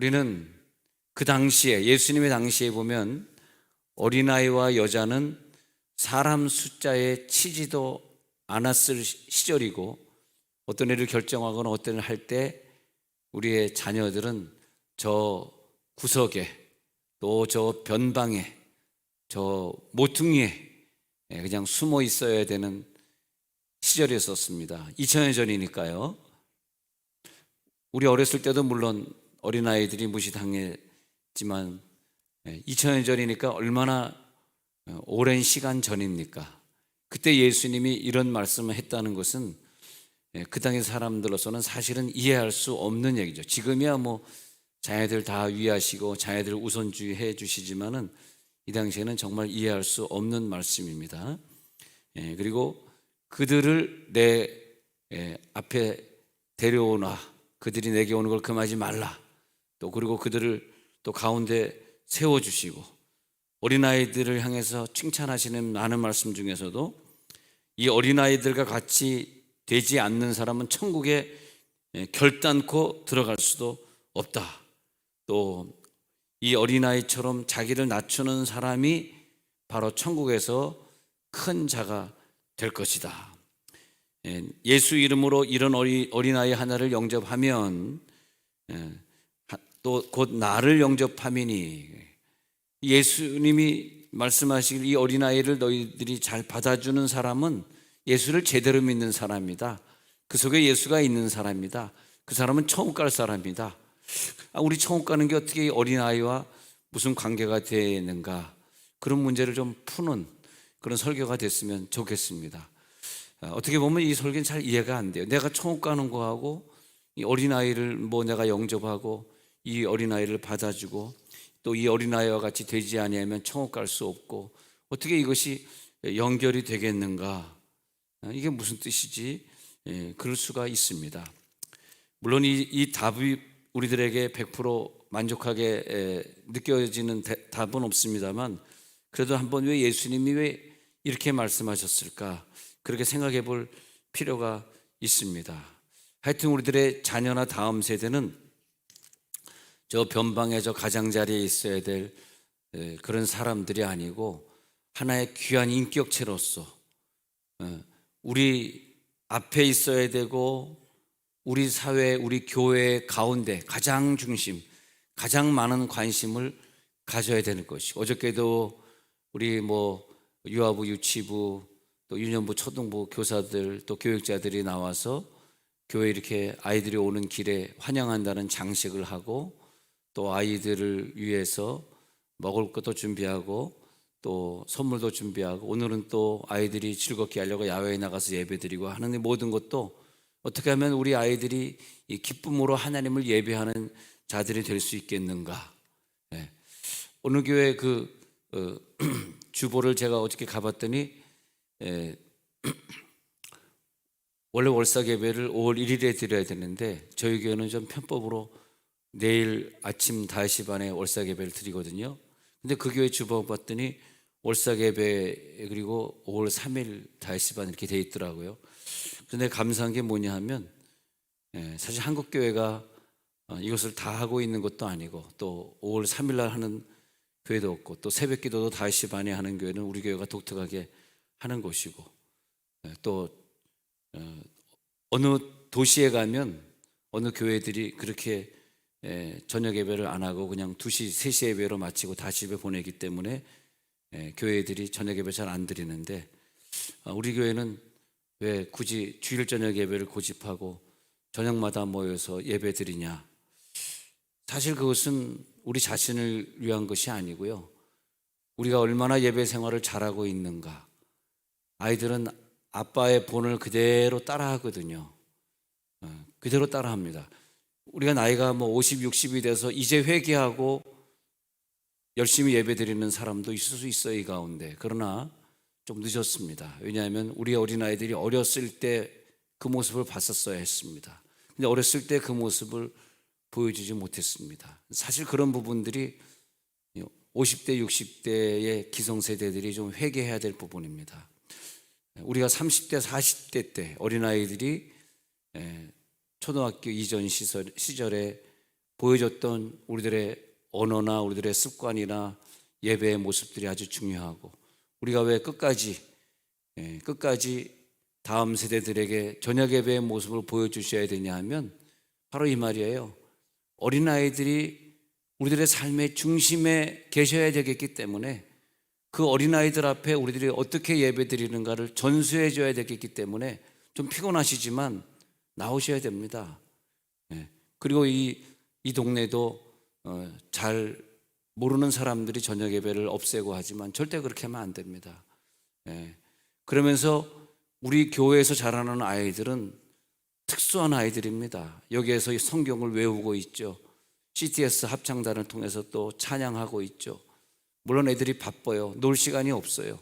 우리는 그 당시에, 예수님의 당시에 보면 어린아이와 여자는 사람 숫자에 치지도 않았을 시절이고, 어떤 일을 결정하거나 어떤 일을 할 때 우리의 자녀들은 저 구석에, 또 저 변방에, 저 모퉁이에 그냥 숨어 있어야 되는 시절이었습니다. 2000년 전이니까요. 우리 어렸을 때도 물론 어린아이들이 무시당했지만 2000년 전이니까 얼마나 오랜 시간 전입니까? 그때 예수님이 이런 말씀을 했다는 것은 그 당의 사람들로서는 사실은 이해할 수 없는 얘기죠. 지금이야 뭐 자녀들 다 위하시고 자녀들 우선주의해 주시지만은 이 당시에는 정말 이해할 수 없는 말씀입니다. 그리고 그들을 내 앞에 데려오나, 그들이 내게 오는 걸 금하지 말라. 또 그리고 그들을 또 가운데 세워주시고, 어린아이들을 향해서 칭찬하시는 많은 말씀 중에서도 이 어린아이들과 같이 되지 않는 사람은 천국에 결단코 들어갈 수도 없다. 또 이 어린아이처럼 자기를 낮추는 사람이 바로 천국에서 큰 자가 될 것이다. 예수 이름으로 이런 어린아이 하나를 영접하면 또 곧 나를 영접함이니, 예수님이 말씀하시길 이 어린아이를 너희들이 잘 받아주는 사람은 예수를 제대로 믿는 사람이다. 그 속에 예수가 있는 사람이다. 그 사람은 천국 갈 사람이다. 우리 천국 가는 게 어떻게 어린아이와 무슨 관계가 되는가, 그런 문제를 좀 푸는 그런 설교가 됐으면 좋겠습니다. 어떻게 보면 이 설교는 잘 이해가 안 돼요. 내가 천국 가는 거하고 이 어린아이를 내가 영접하고 이 어린아이를 받아주고 또 이 어린아이와 같이 되지 아니하면 천국 갈 수 없고, 어떻게 이것이 연결이 되겠는가, 이게 무슨 뜻이지? 그럴 수가 있습니다. 물론 이 답이 우리들에게 100% 만족하게 느껴지는 답은 없습니다만, 그래도 한번 왜 예수님이 왜 이렇게 말씀하셨을까, 그렇게 생각해 볼 필요가 있습니다. 하여튼 우리들의 자녀나 다음 세대는 저 변방에 저 가장자리에 있어야 될 그런 사람들이 아니고 하나의 귀한 인격체로서 우리 앞에 있어야 되고, 우리 사회, 우리 교회 가운데 가장 중심, 가장 많은 관심을 가져야 되는 것이고, 어저께도 우리 유아부, 유치부, 또 유년부, 초등부 교사들, 또 교육자들이 나와서 교회 이렇게 아이들이 오는 길에 환영한다는 장식을 하고, 또 아이들을 위해서 먹을 것도 준비하고 또 선물도 준비하고, 오늘은 또 아이들이 즐겁게 하려고 야외에 나가서 예배드리고 하는 이 모든 것도 어떻게 하면 우리 아이들이 이 기쁨으로 하나님을 예배하는 자들이 될 수 있겠는가. 어느 교회 주보를 제가 어저께 가봤더니 원래 월삭 예배를 5월 1일에 드려야 되는데 저희 교회는 좀 편법으로 내일 아침 5시 반에 월삭 예배를 드리거든요. 근데 그 교회 주보 봤더니 월삭 예배 그리고 5월 3일 5시 반 이렇게 돼 있더라고요. 그런데 감사한 게 뭐냐 하면 사실 한국 교회가 이것을 다 하고 있는 것도 아니고, 또 5월 3일 날 하는 교회도 없고, 또 새벽 기도도 5시 반에 하는 교회는 우리 교회가 독특하게 하는 곳이고, 또 어느 도시에 가면 어느 교회들이 그렇게 저녁 예배를 안 하고 그냥 2시, 3시 예배로 마치고 다 집에 보내기 때문에 교회들이 저녁 예배 잘 안 드리는데, 우리 교회는 왜 굳이 주일 저녁 예배를 고집하고 저녁마다 모여서 예배 드리냐. 사실 그것은 우리 자신을 위한 것이 아니고요, 우리가 얼마나 예배 생활을 잘하고 있는가. 아이들은 아빠의 본을 그대로 따라하거든요. 그대로 따라합니다. 우리가 나이가 50, 60이 돼서 이제 회개하고 열심히 예배 드리는 사람도 있을 수 있어요, 이 가운데. 그러나 좀 늦었습니다. 왜냐하면 우리 어린아이들이 어렸을 때 그 모습을 봤었어야 했습니다. 근데 어렸을 때 그 모습을 보여주지 못했습니다. 사실 그런 부분들이 50대, 60대의 기성세대들이 좀 회개해야 될 부분입니다. 우리가 30대, 40대 때 어린아이들이 초등학교 이전 시절에 보여줬던 우리들의 언어나 우리들의 습관이나 예배의 모습들이 아주 중요하고, 우리가 왜 끝까지 다음 세대들에게 저녁 예배의 모습을 보여주셔야 되냐 하면 바로 이 말이에요. 어린아이들이 우리들의 삶의 중심에 계셔야 되겠기 때문에 그 어린아이들 앞에 우리들이 어떻게 예배 드리는가를 전수해 줘야 되겠기 때문에 좀 피곤하시지만 나오셔야 됩니다. 그리고 이 동네도 잘 모르는 사람들이 저녁 예배를 없애고 하지만 절대 그렇게 하면 안 됩니다. 그러면서 우리 교회에서 자라는 아이들은 특수한 아이들입니다. 여기에서 성경을 외우고 있죠. CTS 합창단을 통해서 또 찬양하고 있죠. 물론 애들이 바빠요. 놀 시간이 없어요.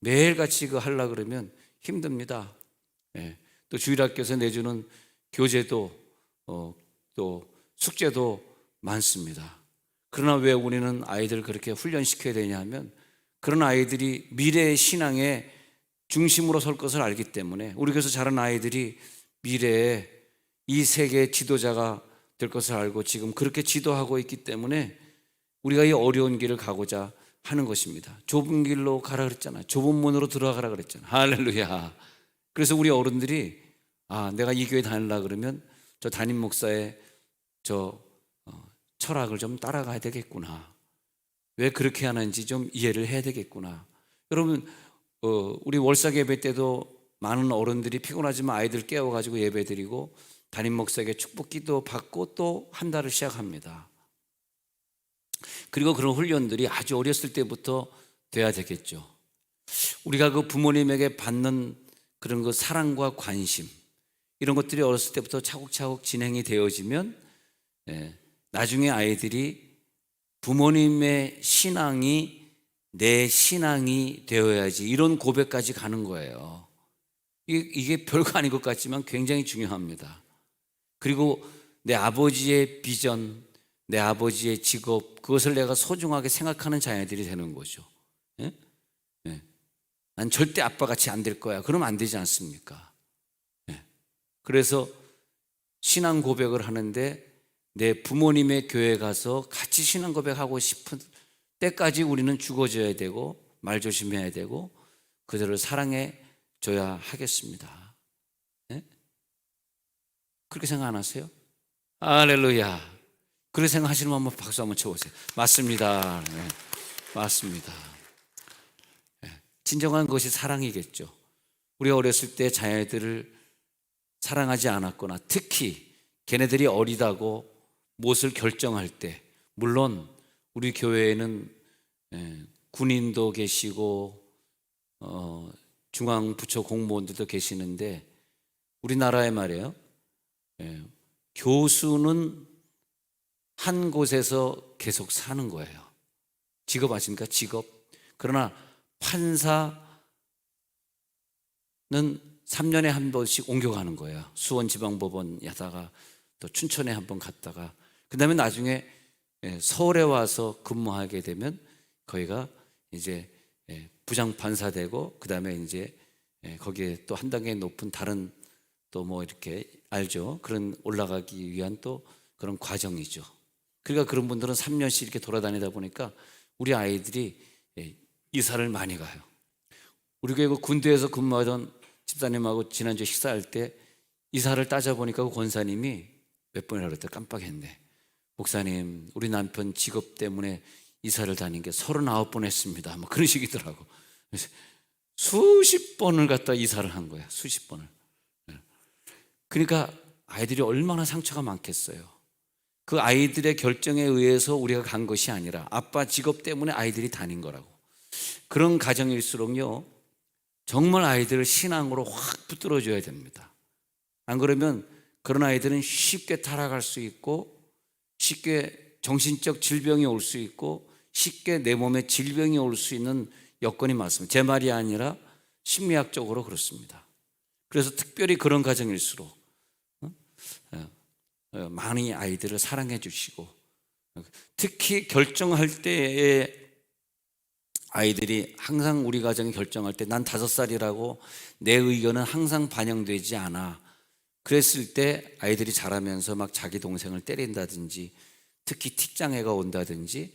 매일같이 그거 하려고 그러면 힘듭니다. 또 주일학교에서 내주는 교재도 또 숙제도 많습니다. 그러나 왜 우리는 아이들을 그렇게 훈련시켜야 되냐 하면 그런 아이들이 미래의 신앙의 중심으로 설 것을 알기 때문에, 우리 교회에서 자란 아이들이 미래에 이 세계의 지도자가 될 것을 알고 지금 그렇게 지도하고 있기 때문에 우리가 이 어려운 길을 가고자 하는 것입니다. 좁은 길로 가라 그랬잖아요. 좁은 문으로 들어가라 그랬잖아요. 할렐루야. 그래서 우리 어른들이 내가 이 교회 다니려고 그러면 저 담임 목사의 철학을 좀 따라가야 되겠구나. 왜 그렇게 하는지 좀 이해를 해야 되겠구나. 여러분, 우리 월삭 예배 때도 많은 어른들이 피곤하지만 아이들 깨워가지고 예배 드리고 담임 목사에게 축복 기도 받고 또 한 달을 시작합니다. 그리고 그런 훈련들이 아주 어렸을 때부터 돼야 되겠죠. 우리가 그 부모님에게 받는 그런 그 사랑과 관심, 이런 것들이 어렸을 때부터 차곡차곡 진행이 되어지면 나중에 아이들이 부모님의 신앙이 내 신앙이 되어야지, 이런 고백까지 가는 거예요. 이게 별거 아닌 것 같지만 굉장히 중요합니다. 그리고 내 아버지의 비전, 내 아버지의 직업, 그것을 내가 소중하게 생각하는 자녀들이 되는 거죠. 난 절대 아빠같이 안 될 거야. 그러면 안 되지 않습니까? 그래서 신앙 고백을 하는데 내 부모님의 교회 가서 같이 신앙 고백하고 싶은 때까지 우리는 죽어줘야 되고 말 조심해야 되고 그들을 사랑해 줘야 하겠습니다. 그렇게 생각 안 하세요? 할렐루야. 그렇게 생각하시는 분 한번 박수 한번 쳐보세요. 맞습니다. 맞습니다. 진정한 것이 사랑이겠죠. 우리가 어렸을 때 자녀들을 사랑하지 않았거나 특히 걔네들이 어리다고 무엇을 결정할 때, 물론 우리 교회에는 군인도 계시고 중앙부처 공무원들도 계시는데 우리나라에 말이에요, 교수는 한 곳에서 계속 사는 거예요. 직업 아십니까? 직업. 그러나 판사는 3년에 한 번씩 옮겨가는 거예요. 수원지방법원 야다가 또 춘천에 한 번 갔다가 그 다음에 나중에 서울에 와서 근무하게 되면 거기가 이제 부장판사 되고 그 다음에 이제 거기에 또 한 단계 높은 다른 또 뭐 이렇게 알죠? 그런 올라가기 위한 또 그런 과정이죠. 그러니까 그런 분들은 3년씩 이렇게 돌아다니다 보니까 우리 아이들이 이사를 많이 가요. 우리 교회 군대에서 근무하던 집사님하고 지난주에 식사할 때 이사를 따져보니까 그 권사님이 몇 번이라고 그랬더니 깜빡했네. 목사님, 우리 남편 직업 때문에 이사를 다닌 게 39번 했습니다. 뭐 그런 식이더라고. 수십 번을 갖다 이사를 한 거야. 수십 번을. 그러니까 아이들이 얼마나 상처가 많겠어요. 그 아이들의 결정에 의해서 우리가 간 것이 아니라 아빠 직업 때문에 아이들이 다닌 거라고. 그런 가정일수록요, 정말 아이들을 신앙으로 확 붙들어줘야 됩니다. 안 그러면 그런 아이들은 쉽게 타락할 수 있고 쉽게 정신적 질병이 올 수 있고 쉽게 내 몸에 질병이 올 수 있는 여건이 많습니다. 제 말이 아니라 심리학적으로 그렇습니다. 그래서 특별히 그런 가정일수록 많이 아이들을 사랑해 주시고 특히 결정할 때에 아이들이 항상 우리 가정이 결정할 때 난 5살이라고 내 의견은 항상 반영되지 않아. 그랬을 때 아이들이 자라면서 막 자기 동생을 때린다든지, 특히 틱장애가 온다든지,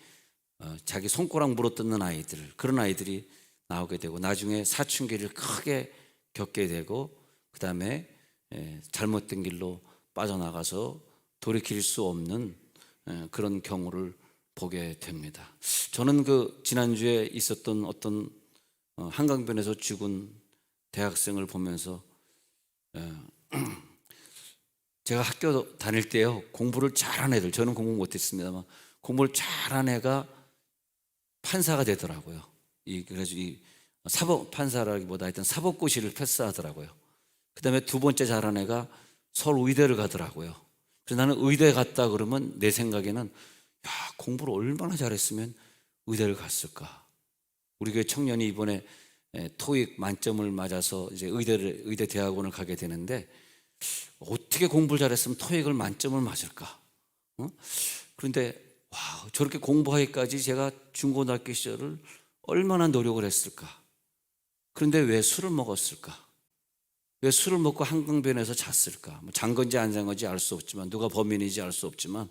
자기 손가락 물어뜯는 아이들, 그런 아이들이 나오게 되고, 나중에 사춘기를 크게 겪게 되고, 그 다음에 잘못된 길로 빠져나가서 돌이킬 수 없는 그런 경우를 보게 됩니다. 저는 그 지난주에 있었던 어떤 한강변에서 죽은 대학생을 보면서 제가 학교 다닐 때요, 공부를 잘한 애들, 저는 공부 못했습니다만 공부를 잘한 애가 판사가 되더라고요. 그래서 이 사법 판사라기보다 하여튼 사법고시를 패스하더라고요. 그 다음에 두 번째 잘한 애가 서울 의대를 가더라고요. 그래서 나는 의대 갔다 그러면 내 생각에는, 야, 공부를 얼마나 잘했으면 의대를 갔을까. 우리 교회 청년이 이번에 토익 만점을 맞아서 이제 의대 대학원을 가게 되는데, 어떻게 공부를 잘했으면 토익을 만점을 맞을까? 그런데 와, 저렇게 공부하기까지 제가 중고등학교 시절을 얼마나 노력을 했을까? 그런데 왜 술을 먹었을까? 왜 술을 먹고 한강변에서 잤을까? 뭐 잔 건지 안 잔 건지 알 수 없지만, 누가 범인인지 알 수 없지만,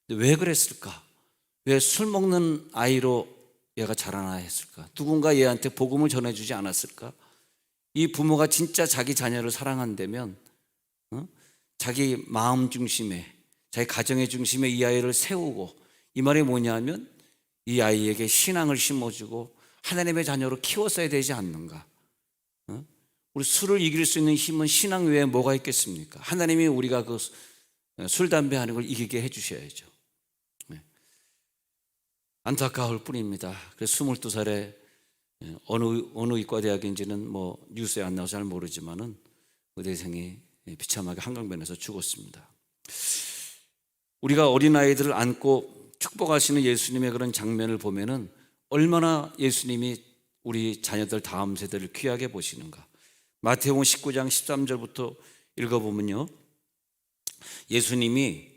왜 그랬을까? 왜 술 먹는 아이로 얘가 자라나야 했을까? 누군가 얘한테 복음을 전해주지 않았을까? 이 부모가 진짜 자기 자녀를 사랑한다면 자기 마음 중심에, 자기 가정의 중심에 이 아이를 세우고, 이 말이 뭐냐면 이 아이에게 신앙을 심어주고 하나님의 자녀로 키웠어야 되지 않는가? 우리 술을 이길 수 있는 힘은 신앙 외에 뭐가 있겠습니까? 하나님이 우리가 그 술, 담배 하는 걸 이기게 해주셔야죠. 안타까울 뿐입니다. 그래서 22살에 어느 의과대학인지는 뭐 뉴스에 안 나와서 잘 모르지만은 의대생이 비참하게 한강변에서 죽었습니다. 우리가 어린아이들을 안고 축복하시는 예수님의 그런 장면을 보면은 얼마나 예수님이 우리 자녀들 다음 세대를 귀하게 보시는가. 마태복음 19장 13절부터 읽어보면요, 예수님이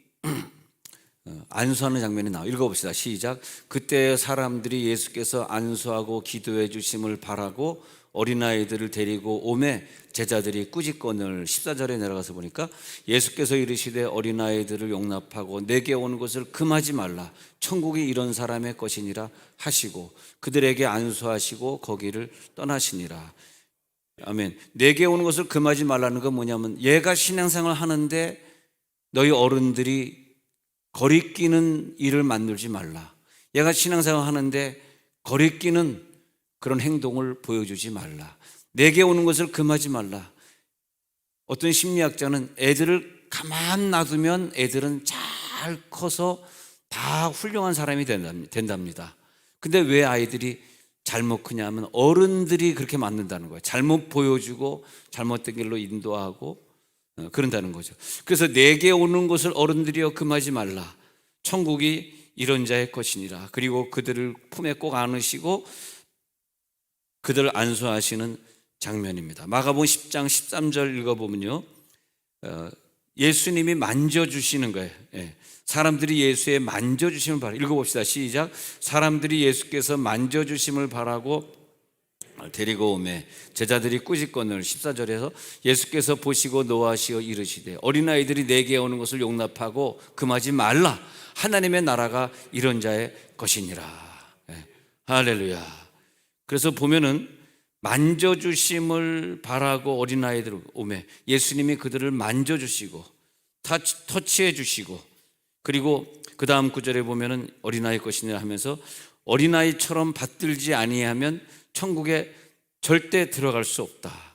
안수하는 장면이 나와요. 읽어봅시다. 시작. 그때 사람들이 예수께서 안수하고 기도해 주심을 바라고 어린아이들을 데리고 오매 제자들이 꾸짖거늘. 14절에 내려가서 보니까 예수께서 이르시되 어린아이들을 용납하고 내게 오는 것을 금하지 말라. 천국이 이런 사람의 것이니라 하시고 그들에게 안수하시고 거기를 떠나시니라. 아멘. 내게 오는 것을 금하지 말라는 건 뭐냐면, 얘가 신앙생활 하는데 너희 어른들이 거리끼는 일을 만들지 말라. 얘가 신앙생활 하는데 거리끼는 그런 행동을 보여주지 말라. 내게 오는 것을 금하지 말라. 어떤 심리학자는 애들을 가만 놔두면 애들은 잘 커서 다 훌륭한 사람이 된답니다. 근데 왜 아이들이 잘못 크냐면 어른들이 그렇게 만든다는 거예요. 잘못 보여주고 잘못된 길로 인도하고 그런다는 거죠. 그래서 내게 오는 것을 어른들이여 금하지 말라. 천국이 이런 자의 것이니라. 그리고 그들을 품에 꼭 안으시고 그들을 안수하시는 장면입니다. 마가복음 10장 13절 읽어보면요, 예수님이 만져주시는 거예요. 사람들이 예수의 만져주심을 바라. 읽어봅시다. 시작. 사람들이 예수께서 만져주심을 바라고 데리고 오매 제자들이 꾸짖거늘. 14절에서 예수께서 보시고 노하시어 이르시되 어린아이들이 내게 오는 것을 용납하고 금하지 말라. 하나님의 나라가 이런 자의 것이니라. 할렐루야. 그래서 보면은 만져주심을 바라고 어린아이들 오매 예수님이 그들을 만져주시고 터치해 주시고, 그리고 그 다음 구절에 보면은 어린아이 것이니라 하면서 어린아이처럼 받들지 아니하면 천국에 절대 들어갈 수 없다.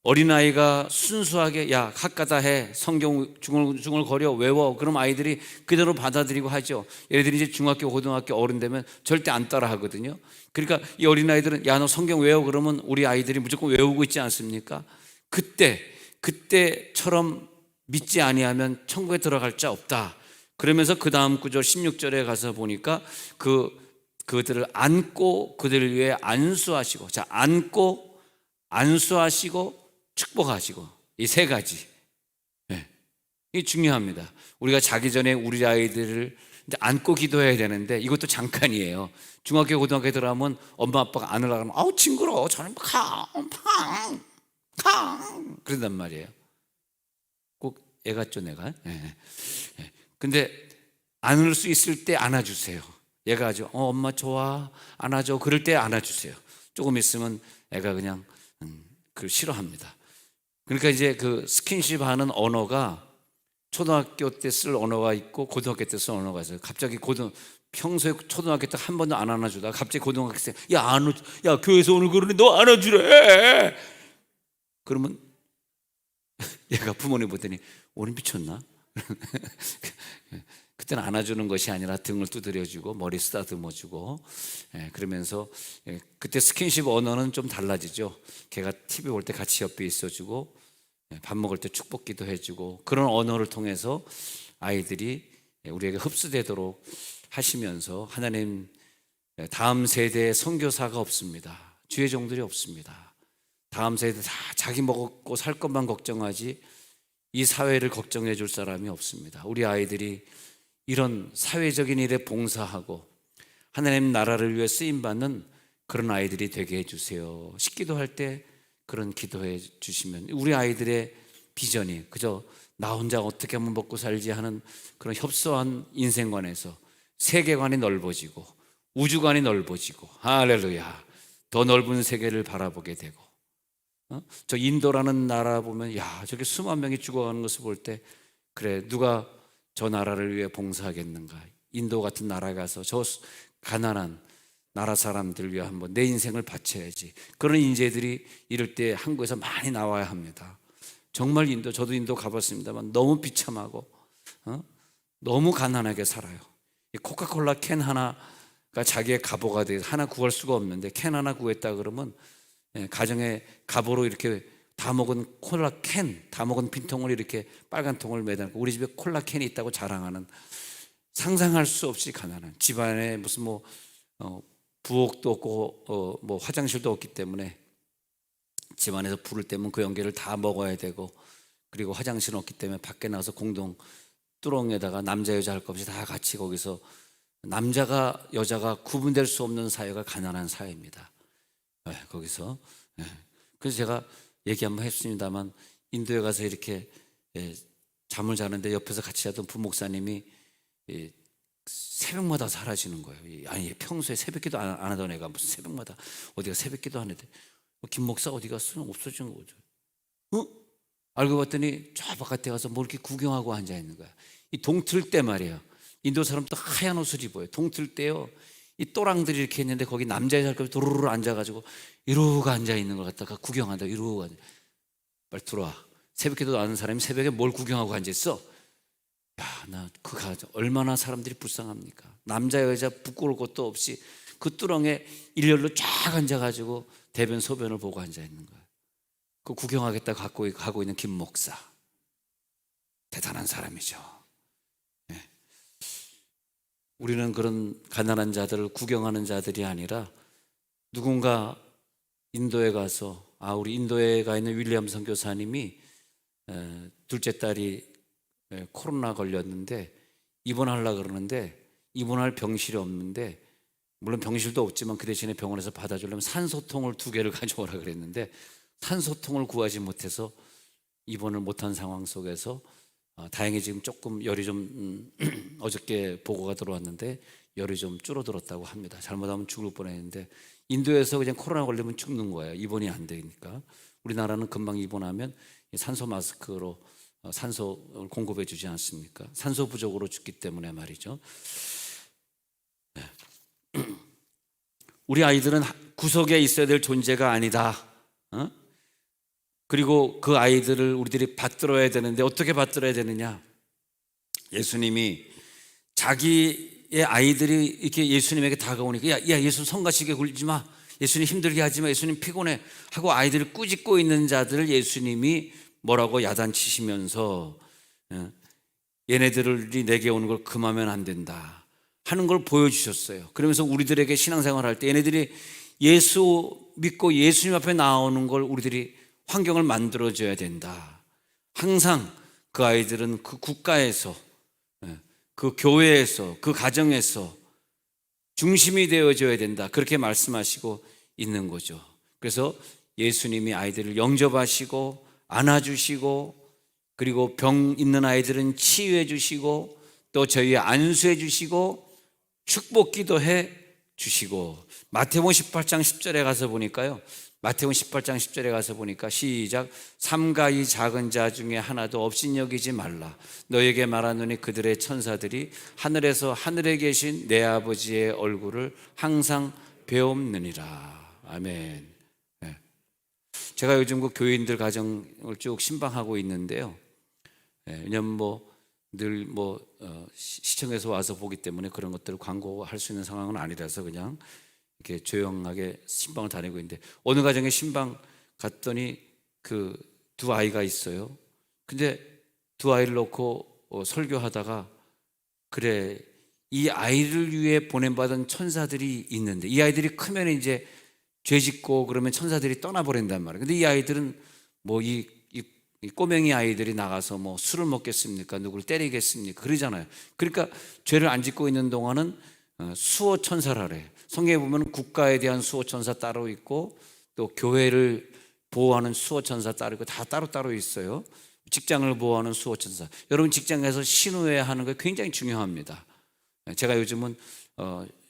어린아이가 순수하게 야 학가다 해, 성경 중얼거려 외워, 그럼 아이들이 그대로 받아들이고 하죠. 얘네들이 이제 중학교 고등학교 어른 되면 절대 안 따라 하거든요. 그러니까 이 어린아이들은 야 너 성경 외워 그러면 우리 아이들이 무조건 외우고 있지 않습니까? 그때처럼 믿지 아니하면 천국에 들어갈 자 없다. 그러면서 그 다음 구절 16절에 가서 보니까 그들을 안고 그들을 위해 안수하시고, 자, 안고 안수하시고 축복하시고, 이 세 가지, 이게 중요합니다. 우리가 자기 전에 우리 아이들을 안고 기도해야 되는데 이것도 잠깐이에요. 중학교 고등학교 들어가면 엄마 아빠가 안으려고 하면 아우 징그러워, 저는 그런단 말이에요. 꼭 애 같죠, 내가? 예. 예. 근데 안을 수 있을 때 안아주세요. 얘가 아주 엄마 좋아, 안아줘. 그럴 때 안아주세요. 조금 있으면 애가 그냥 그걸 싫어합니다. 그러니까 이제 그 스킨십 하는 언어가 초등학교 때 쓸 언어가 있고 고등학교 때 쓸 언어가 있어요. 갑자기 평소에 초등학교 때 한 번도 안 안아주다가 갑자기 고등학교 때 야 교회에서 오늘 그러니 너 안아주래. 그러면 얘가 부모님 보더니 오늘 미쳤나? 그때는 안아주는 것이 아니라 등을 두드려주고 머리 쓰다듬어주고, 그러면서 그때 스킨십 언어는 좀 달라지죠. 걔가 TV 볼 때 같이 옆에 있어주고 밥 먹을 때 축복기도 해주고, 그런 언어를 통해서 아이들이 우리에게 흡수되도록 하시면서, 하나님 다음 세대에 선교사가 없습니다. 주의 종들이 없습니다. 다음 세대 다 자기 먹고 살 것만 걱정하지 이 사회를 걱정해 줄 사람이 없습니다. 우리 아이들이 이런 사회적인 일에 봉사하고 하나님 나라를 위해 쓰임받는 그런 아이들이 되게 해주세요. 식기도할 때 그런 기도해 주시면 우리 아이들의 비전이 그저 나 혼자 어떻게 하면 먹고 살지 하는 그런 협소한 인생관에서 세계관이 넓어지고 우주관이 넓어지고, 할렐루야, 더 넓은 세계를 바라보게 되고, 저 인도라는 나라 보면 저렇게 수만 명이 죽어가는 것을 볼 때 그래, 누가 저 나라를 위해 봉사하겠는가. 인도 같은 나라에 가서 저 가난한 나라 사람들 위해 한번 내 인생을 바쳐야지. 그런 인재들이 이럴 때 한국에서 많이 나와야 합니다. 정말 저도 인도 가봤습니다만 너무 비참하고 너무 가난하게 살아요. 코카콜라 캔 하나가 자기의 갑오가 돼서 하나 구할 수가 없는데, 캔 하나 구했다 그러면 가정에 갑오로 이렇게 다 먹은 다 먹은 빈통을 이렇게 빨간 통을 매달고 우리 집에 콜라 캔이 있다고 자랑하는, 상상할 수 없이 가난한 집안에 무슨 부엌도 없고 뭐 화장실도 없기 때문에 집안에서 불을 때면 그 연기를 다 먹어야 되고, 그리고 화장실은 없기 때문에 밖에 나가서 공동 뚜렁에다가 남자 여자 할 것 없이 다 같이 거기서, 남자가 여자가 구분될 수 없는 사회가 가난한 사회입니다. 거기서. 그래서 제가 얘기 한번 했습니다만, 인도에 가서 이렇게 잠을 자는데 옆에서 같이 자던 부목사님이 새벽마다 사라지는 거예요. 아니, 평소에 새벽기도 안 하던 애가 무슨 새벽마다 어디가 새벽기도 하는데 김 목사 어디 갔어? 없어진 거죠. 알고 봤더니 저 바깥에 가서 뭘 이렇게 구경하고 앉아 있는 거야. 이 동틀 때 말이에요. 인도 사람도 하얀 옷을 입어요. 동틀 때요. 이 또랑들이 이렇게 있는데 거기 남자의 살급이 도루루 앉아가지고 이러고 앉아 있는 걸 갖다가 구경한다. 이러고 앉아. 빨리 들어와. 새벽기도 아는 사람이 새벽에 뭘 구경하고 앉아 있어? 나 그 가정 얼마나 사람들이 불쌍합니까? 남자 여자 부끄러울 것도 없이 그 뚜렁에 일렬로 쫙 앉아가지고 대변 소변을 보고 앉아 있는 거예요. 그 구경하겠다 가고 있는 김 목사, 대단한 사람이죠. 우리는 그런 가난한 자들을 구경하는 자들이 아니라, 누군가 인도에 가서, 우리 인도에 가 있는 윌리엄 선교사님이 둘째 딸이 코로나 걸렸는데 입원하려고 그러는데 입원할 병실이 없는데, 물론 병실도 없지만 그 대신에 병원에서 받아주려면 산소통을 2개를 가져오라 그랬는데 산소통을 구하지 못해서 입원을 못한 상황 속에서 다행히 지금 조금 열이 좀 어저께 보고가 들어왔는데 열이 좀 줄어들었다고 합니다. 잘못하면 죽을 뻔했는데, 인도에서 그냥 코로나 걸리면 죽는 거예요. 입원이 안 되니까. 우리나라는 금방 입원하면 산소 마스크로 산소를 공급해 주지 않습니까? 산소 부족으로 죽기 때문에 말이죠. 우리 아이들은 구석에 있어야 될 존재가 아니다. 그리고 그 아이들을 우리들이 받들어야 되는데 어떻게 받들어야 되느냐? 예수님이 자기의 아이들이 이렇게 예수님에게 다가오니까 야 예수 성가시게 굴지 마, 예수님 힘들게 하지 마, 예수님 피곤해 하고 아이들을 꾸짖고 있는 자들을 예수님이 뭐라고 야단치시면서 얘네들이 내게 오는 걸 금하면 안 된다 하는 걸 보여주셨어요. 그러면서 우리들에게 신앙생활 할 때 얘네들이 예수 믿고 예수님 앞에 나오는 걸 우리들이 환경을 만들어줘야 된다. 항상 그 아이들은 그 국가에서, 그 교회에서, 그 가정에서 중심이 되어줘야 된다. 그렇게 말씀하시고 있는 거죠. 그래서 예수님이 아이들을 영접하시고 안아주시고 그리고 병 있는 아이들은 치유해 주시고 또 저희 안수해 주시고 축복기도 해 주시고 마태복음 18장 10절에 가서 보니까요. 마태복음 18장 10절에 가서 보니까 시작 삼가 이 작은 자 중에 하나도 없인 여기지 말라 너에게 말하노니 그들의 천사들이 하늘에서 하늘에 계신 내 아버지의 얼굴을 항상 배움느니라. 아멘. 네. 제가 요즘 그 교인들 가정을 쭉 신방하고 있는데요. 네, 왜냐면 늘 시청에서 와서 보기 때문에 그런 것들을 광고할 수 있는 상황은 아니라서 그냥 이렇게 조용하게 신방을 다니고 있는데 어느 가정에 신방 갔더니 그 두 아이가 있어요. 근데 두 아이를 놓고 설교하다가 그래 이 아이를 위해 보냄받은 천사들이 있는데 이 아이들이 크면 이제 죄 짓고 그러면 천사들이 떠나버린단 말이에요. 근데 이 아이들은 이 꼬맹이 아이들이 나가서 술을 먹겠습니까? 누구를 때리겠습니까? 그러잖아요. 그러니까 죄를 안 짓고 있는 동안은 수호 천사라래. 성경에 보면 국가에 대한 수호 천사 따로 있고 또 교회를 보호하는 수호 천사 따로 있고 다 따로 있어요. 직장을 보호하는 수호 천사. 여러분 직장에서 신우회 하는 거 굉장히 중요합니다. 제가 요즘은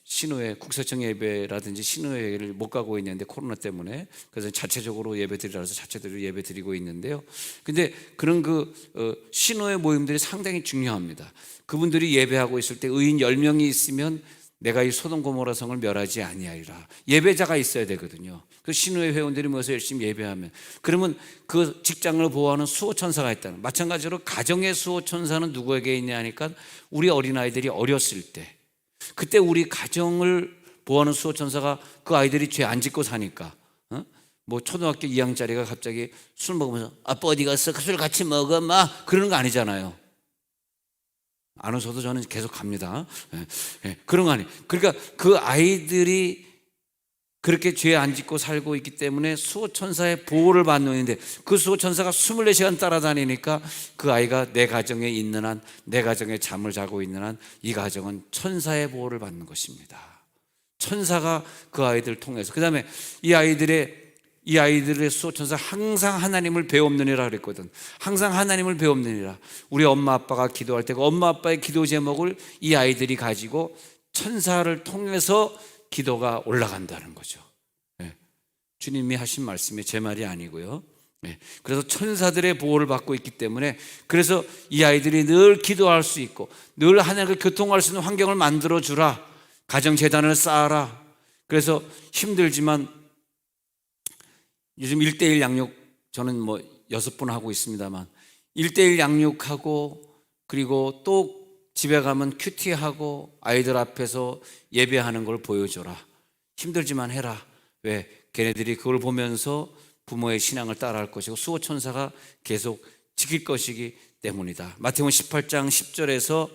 신우회 국세청 예배라든지 신우회를 못 가고 있는데 코로나 때문에 그래서 자체적으로 예배 드리라 해서 자체적으로 예배 드리고 있는데요. 근데 그런 신우회 모임들이 상당히 중요합니다. 그분들이 예배하고 있을 때 의인 10명이 있으면 내가 이 소돔 고모라 성을 멸하지 아니하리라. 예배자가 있어야 되거든요. 그 신우회 회원들이 모여서 열심히 예배하면 그러면 그 직장을 보호하는 수호천사가 있다는. 마찬가지로 가정의 수호천사는 누구에게 있냐 하니까 우리 어린아이들이 어렸을 때 그때 우리 가정을 보호하는 수호천사가 그 아이들이 죄 안 짓고 사니까 초등학교 2학년짜리가 갑자기 술 먹으면서 아빠 어디 갔어? 그 술 같이 먹어 마 그러는 거 아니잖아요. 안 웃어도 저는 계속 갑니다. 그런 거 아니에요. 그러니까 그 아이들이 그렇게 죄 안 짓고 살고 있기 때문에 수호천사의 보호를 받는 있는데 그 수호천사가 24시간 따라다니니까 그 아이가 내 가정에 있는 한, 내 가정에 잠을 자고 있는 한 이 가정은 천사의 보호를 받는 것입니다. 천사가 그 아이들 통해서 그 다음에 이 아이들의 수호천사 항상 하나님을 배움느니라 그랬거든. 항상 하나님을 배움느니라. 우리 엄마 아빠가 기도할 때 그 엄마 아빠의 기도 제목을 이 아이들이 가지고 천사를 통해서 기도가 올라간다는 거죠. 주님이 하신 말씀이 제 말이 아니고요. 그래서 천사들의 보호를 받고 있기 때문에 그래서 이 아이들이 늘 기도할 수 있고 늘 하나님과 교통할 수 있는 환경을 만들어 주라. 가정재단을 쌓아라. 그래서 힘들지만 요즘 1:1 양육 저는 6분 하고 있습니다만 1:1 양육하고 그리고 또 집에 가면 큐티하고 아이들 앞에서 예배하는 걸 보여줘라. 힘들지만 해라. 왜? 걔네들이 그걸 보면서 부모의 신앙을 따라할 것이고 수호천사가 계속 지킬 것이기 때문이다. 마태복음 18장 10절에서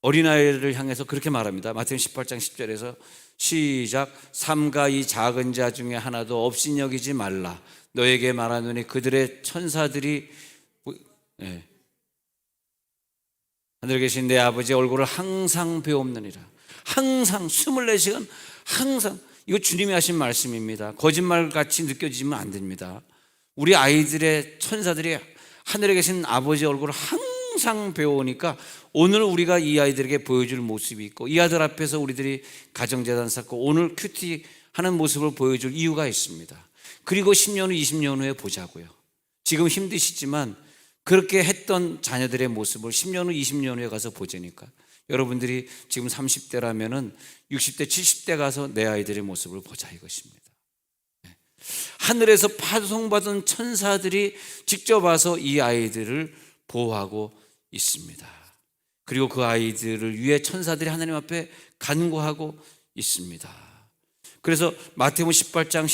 어린아이를 향해서 그렇게 말합니다. 마태복음 18장 10절에서 시작 삼가 이 작은 자 중에 하나도 없인 여기지 말라. 너에게 말하노니 그들의 천사들이 하늘에 계신 내 아버지의 얼굴을 항상 배움느니라. 항상 24시간 항상 이거 주님이 하신 말씀입니다. 거짓말같이 느껴지면 안 됩니다. 우리 아이들의 천사들이 하늘에 계신 아버지의 얼굴을 항상 배우니까 오늘 우리가 이 아이들에게 보여줄 모습이 있고 이 아들 앞에서 우리들이 가정재단 쌓고 오늘 큐티하는 모습을 보여줄 이유가 있습니다. 그리고 10년 후 20년 후에 보자고요. 지금 힘드시지만 그렇게 했던 자녀들의 모습을 10년 후 20년 후에 가서 보자니까 여러분들이 지금 30대라면은 60대 70대 가서 내 아이들의 모습을 보자 이것입니다. 하늘에서 파송받은 천사들이 직접 와서 이 아이들을 보호하고 있습니다. 그리고 그 아이들을 위해 천사들이 하나님 앞에 간구하고 있습니다. 그래서 마태복음 18장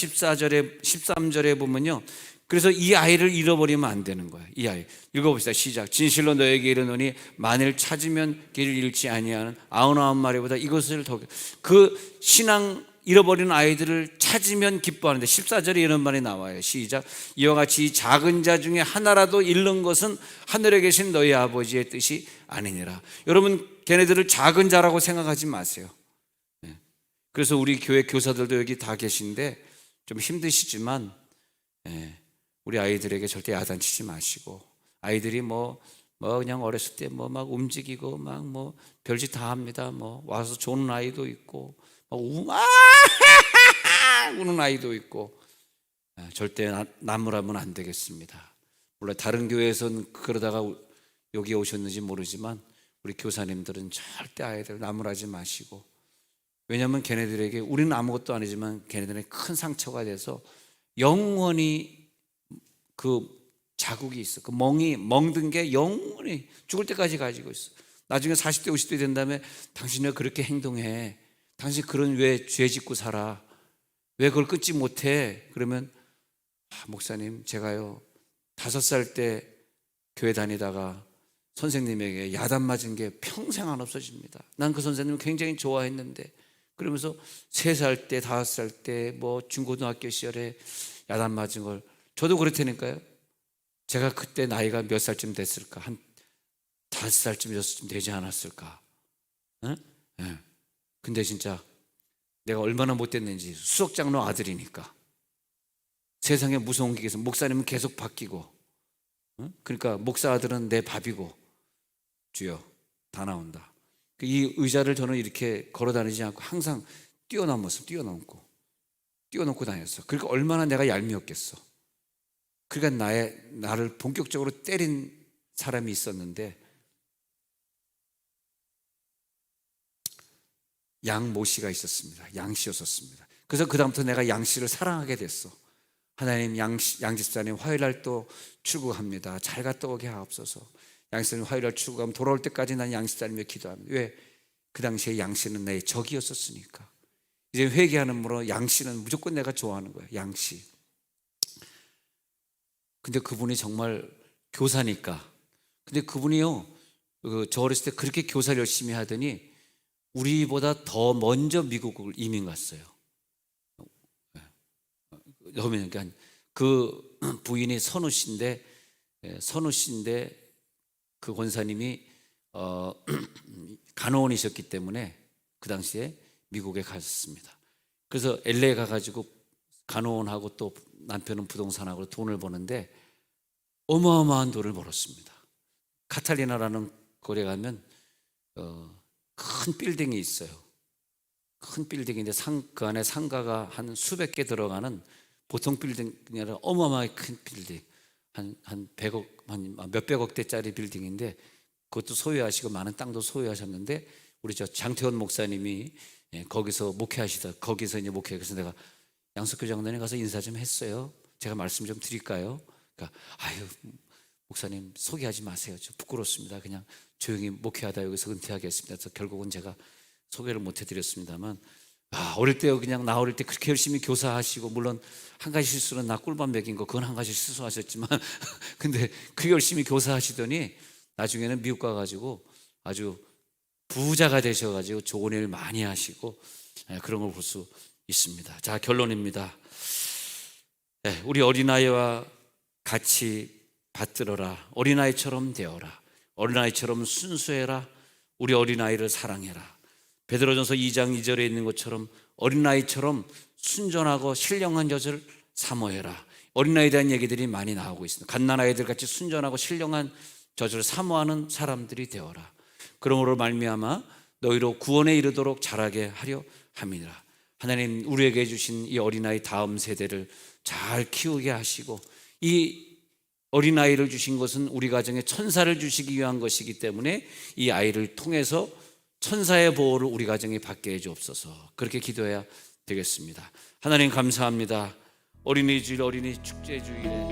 13절에 보면요. 그래서 이 아이를 잃어버리면 안 되는 거예요. 이 아이 읽어봅시다. 시작. 진실로 너에게 이르노니 만일 찾으면 길을 잃지 아니하는 99마리보다 이것을 더 그 신앙 잃어버리는 아이들을 찾으면 기뻐하는데 14절에 이런 말이 나와요. 시작. 이와 같이 이 작은 자 중에 하나라도 잃는 것은 하늘에 계신 너희 아버지의 뜻이 아니니라. 여러분 걔네들을 작은 자라고 생각하지 마세요. 그래서 우리 교회 교사들도 여기 다 계신데 좀 힘드시지만 우리 아이들에게 절대 야단치지 마시고 아이들이 뭐 그냥 어렸을 때 뭐 막 움직이고 막 뭐 별짓 다 합니다. 뭐 와서 조는 아이도 있고 막 우는 아이도 있고. 절대 나무라면 안 되겠습니다. 물론 다른 교회에서는 그러다가 여기 오셨는지 모르지만 우리 교사님들은 절대 아이들 나무라지 마시고, 왜냐하면 걔네들에게, 우리는 아무것도 아니지만 걔네들에게 큰 상처가 돼서 영원히 그 자국이 있어. 그 멍든 게 영원히 죽을 때까지 가지고 있어. 나중에 40대 50대 된 다음에 당신 왜 그렇게 행동해? 당신 그런 왜 죄 짓고 살아? 왜 그걸 끊지 못해? 그러면 목사님, 제가요 5살 때 교회 다니다가 선생님에게 야단 맞은 게 평생 안 없어집니다. 난 그 선생님을 굉장히 좋아했는데, 그러면서 3살 때 5살 때 뭐 중고등학교 시절에 야단 맞은 걸, 저도 그렇다니까요. 제가 그때 나이가 몇 살쯤 됐을까? 한 5살쯤 6살쯤 되지 않았을까? 응? 네. 근데 진짜 내가 얼마나 못됐는지, 수석장로 아들이니까 세상에 무서운 게 있어. 목사님은 계속 바뀌고, 응? 그러니까 목사 아들은 내 밥이고, 주여 다 나온다. 이 의자를 저는 이렇게 걸어 다니지 않고 항상 뛰어넘고 다녔어. 그러니까 얼마나 내가 얄미웠겠어. 그러니까 나를 본격적으로 때린 사람이 있었는데, 양모 씨가 있었습니다. 양 씨였었습니다. 그래서 그다음부터 내가 양 씨를 사랑하게 됐어. 하나님, 양 집사님 화요일날 또 출국합니다. 잘 갔다 오게 하옵소서. 양 집사님 화요일날 출국하면 돌아올 때까지 난 양 집사님을 기도합니다. 왜? 그 당시에 양 씨는 내 적이었었으니까. 이제 회개하는므로 양 씨는 무조건 내가 좋아하는 거야. 양 씨. 근데 그분이 정말 교사니까. 근데 그분이요, 저 어렸을 때 그렇게 교사를 열심히 하더니 우리보다 더 먼저 미국을 이민 갔어요. 그러니까 그 부인이 선우 씨인데 그 권사님이 간호원이셨기 때문에 그 당시에 미국에 갔습니다. 그래서 LA 가가지고 간호원하고 또 남편은 부동산하고 돈을 버는데 어마어마한 돈을 벌었습니다. 카탈리나라는 거리에 가면 큰 빌딩이 있어요. 큰 빌딩인데 그 안에 상가가 한 수백 개 들어가는 보통 빌딩이 아니라 어마어마하게 큰 빌딩, 한 100억, 한 몇백억 대짜리 빌딩인데, 그것도 소유하시고 많은 땅도 소유하셨는데, 우리 저 장태원 목사님이 거기서 목회하시다. 거기서 이제 목회. 그래서 내가 양석교 장로님 가서 인사 좀 했어요. 제가 말씀 좀 드릴까요? 그러니까 아유, 목사님 소개하지 마세요. 저 부끄럽습니다. 그냥 조용히 목회하다 여기서 은퇴하겠습니다. 그래서 결국은 제가 소개를 못 해드렸습니다만, 어릴 때 그냥 나 어릴 때 그렇게 열심히 교사하시고, 물론 한 가지 실수는 나 꿀밤 먹인 거, 그건 한 가지 실수하셨지만 근데 그 열심히 교사하시더니 나중에는 미국 가가지고 아주 부자가 되셔가지고 좋은 일 많이 하시고, 그런 걸 볼 수 있습니다. 자, 결론입니다. 우리 어린아이와 같이 받들어라. 어린아이처럼 되어라. 어린아이처럼 순수해라. 우리 어린아이를 사랑해라. 베드로전서 2장 2절에 있는 것처럼 어린아이처럼 순전하고 신령한 젖을 사모해라. 어린아이에 대한 얘기들이 많이 나오고 있습니다. 갓난아이들 같이 순전하고 신령한 젖을 사모하는 사람들이 되어라. 그러므로 말미암아 너희로 구원에 이르도록 자라게 하려 함이니라. 하나님, 우리에게 주신 이 어린아이 다음 세대를 잘 키우게 하시고, 이 어린아이를 주신 것은 우리 가정에 천사를 주시기 위한 것이기 때문에 이 아이를 통해서 천사의 보호를 우리 가정에 받게 해 주옵소서. 그렇게 기도해야 되겠습니다. 하나님 감사합니다. 어린이 주일, 어린이 축제 주일에